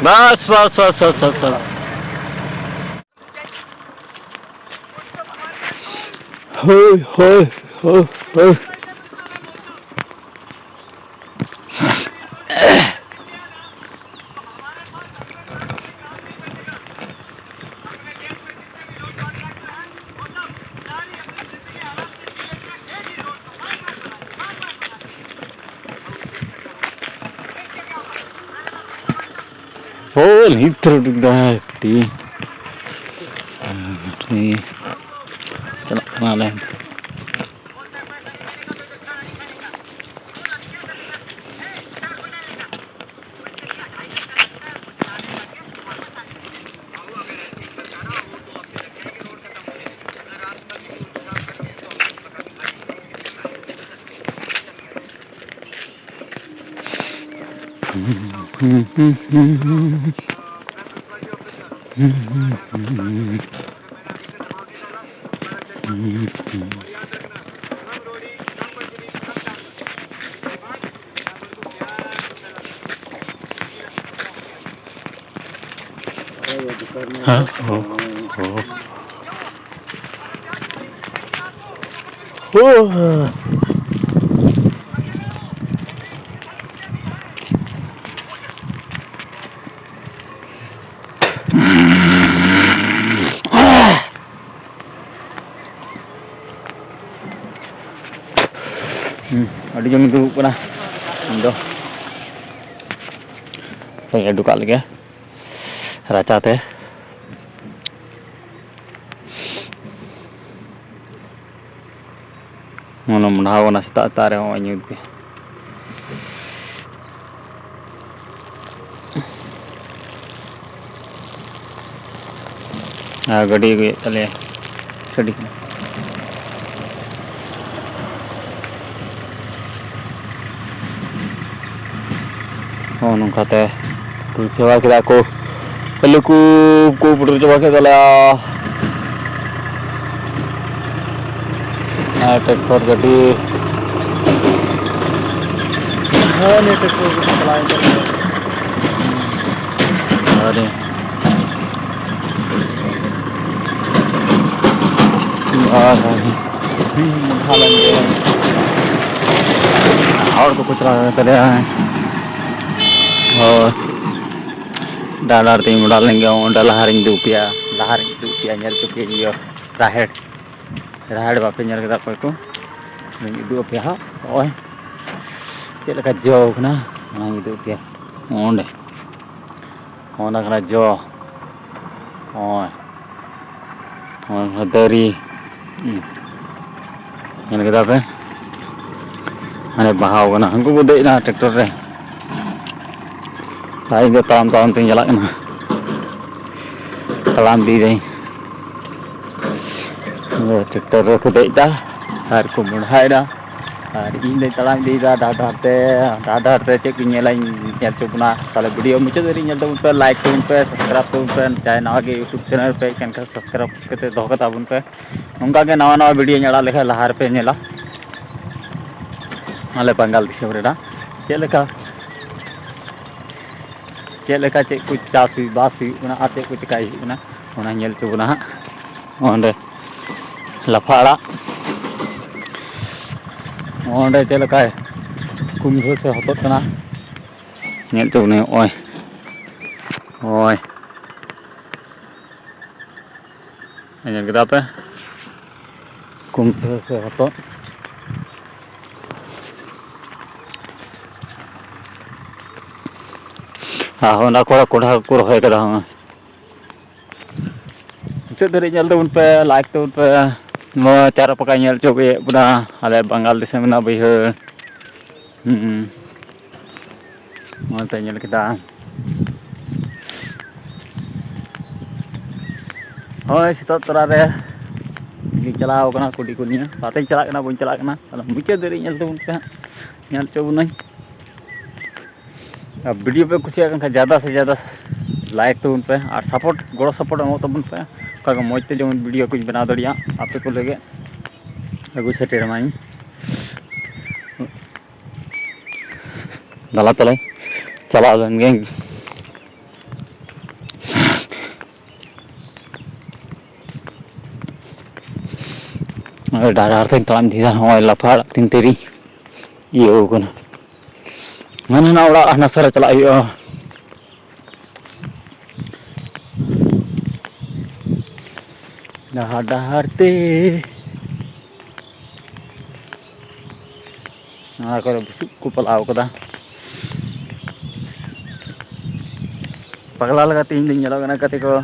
बस बस बस बस बस बस होय होय होय होय नहीं terus di kenal Ada jam duduk pernah, ando, pengen duduk lagi ya, raca teh, mana menawa nasi tak tarik orang nyut ke, gadi ke tali, sedih. Oh nungka teh, tu coba kita aku, kalau ku putar coba kita lah, traktor gadi, nih traktor kita chalaएं अरे और तो कुछ रहा करे हैं और dollar तीन डाल लेंगे और लहारिंग Dhupia nyari tu ke iyo rahad bape nyari kita apa itu itu pihak oh cek lekat jauh kena orang itu dia onde ona kena jauh oh dari nyari kita apa ane bahau kena aku gede na traktor re Tadi dia tahun-tahun tinggal kena talam di deh traktor gede dah hari kumul hai dah hari ini talam di dah dah cek nyalain nyal cuma kalau video muncul dari nyal tuh pe like tuh pe subscribe tuh pe channel के YouTube channel पे kan subscribe करते दोह का ताबुन पे उनका के नवा video nyala लेखा लहार पे nyala आले बंगाल दिशा बरेडा चेक लेका चेक कुछ चास हुई बास हुई उना आते कुछ काई उना उना nyel चुबना onde लफाड़ा onde चेक लेका कुम्भो से होतो कना nyel चुबने ओय ओय nyel kita apa कुम्भो से होतो ona kodah ko rohoy kada cek dari nyal tuh pe like tuh pe mau cara pakai nyal coba puna ada Bangal di sana bih mau tanya kita oh situ terare ini celah kena kudi kudinya patah celah kena bun celah kena kalau mikir dari nyal tuh pe nyal coba nih अब video पे कुछ ज़्यादा से ज़्यादा like तो उन पे और सपोर्ट गोड़ो सपोर्ट हो तब उन पे का मजते जो वीडियो कुछ बना दड़िया आप को लगे अगू से टेरमाई Dala tala chala lên geng dar thing talam di hoi lapa tin teri iyo kuna mana na ora nasara chala iyo dahar te na ko busuk ko palaw ko da pagla laga tin din nyalo kana kate ko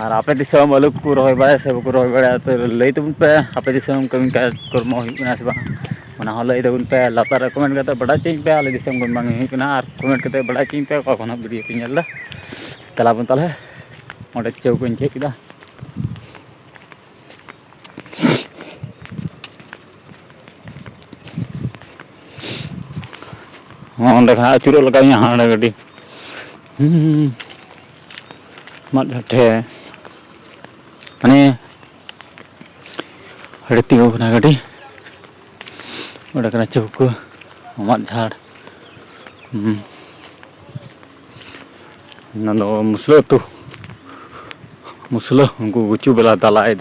और आपे दिसम अलग को रोय बड़ा से को रोय बड़ा तो लई तबन पे आपे दिसम कमी का कर्म हुना से बा ओना हो लई तबन पे लाता कमेंट करते बड़ा चिंग पे आले दिसम कोन बांग हुना और कमेंट करते बड़ा चिंग पे कखनो वीडियो पे नेला तला बन तले ओंडे चौक इन चेक किदा ओंडे खा चुरो लगा यहां गडी मत हटे माने हड़े तिगो कना गडी ओडे कना चौक मत झाड़ नलो मुसलो तो मुसलो उनको गुचू बेला दलाय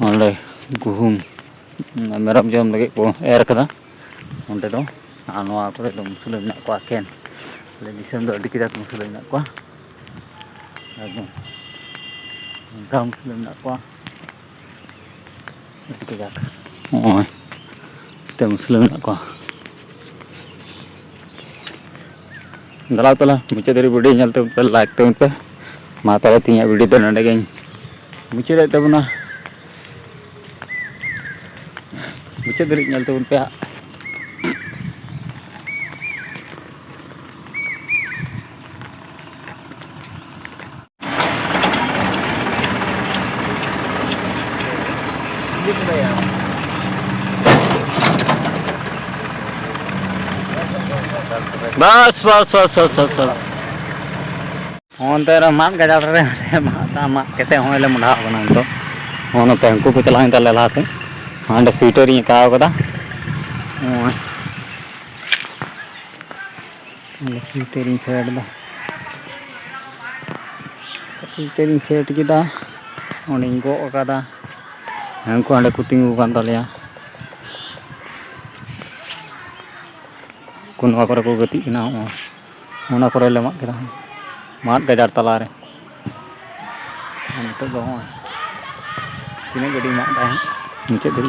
ओंडे गुहुम मेरम जम लगे को एर कदा ओंडे दो आनवा करे दो मुसलो ना को केन ले दिसम दो अडी किदा मुसलो ना को एकदम गाम मुसलो ना को अडी किदा ओय ते मुसलो ना को दला तला मुचे दरी वीडियो नेलते पे लाइक ते पे मा ताले तिया वीडियो दे नडे गई मुचे दे तबना मुचे दरी नेलते पे बस बस बस बस बस बस ओनते रे मात गजा रे माता मा केते होले मुंडा बना तो ओनते हमको को चलाइन तले ला से हांडे स्वेटर ही का कदा ओय स्वेटर ही फेड दा स्वेटर ही फेड किदा ओने गो कदा हमको हांडे कुतिंगु कान तलेया कुनवा करे को गति किना ओना करे ले मा केदा मात गजार तला रे तो दो तीन गड्डी मा मुझे दरी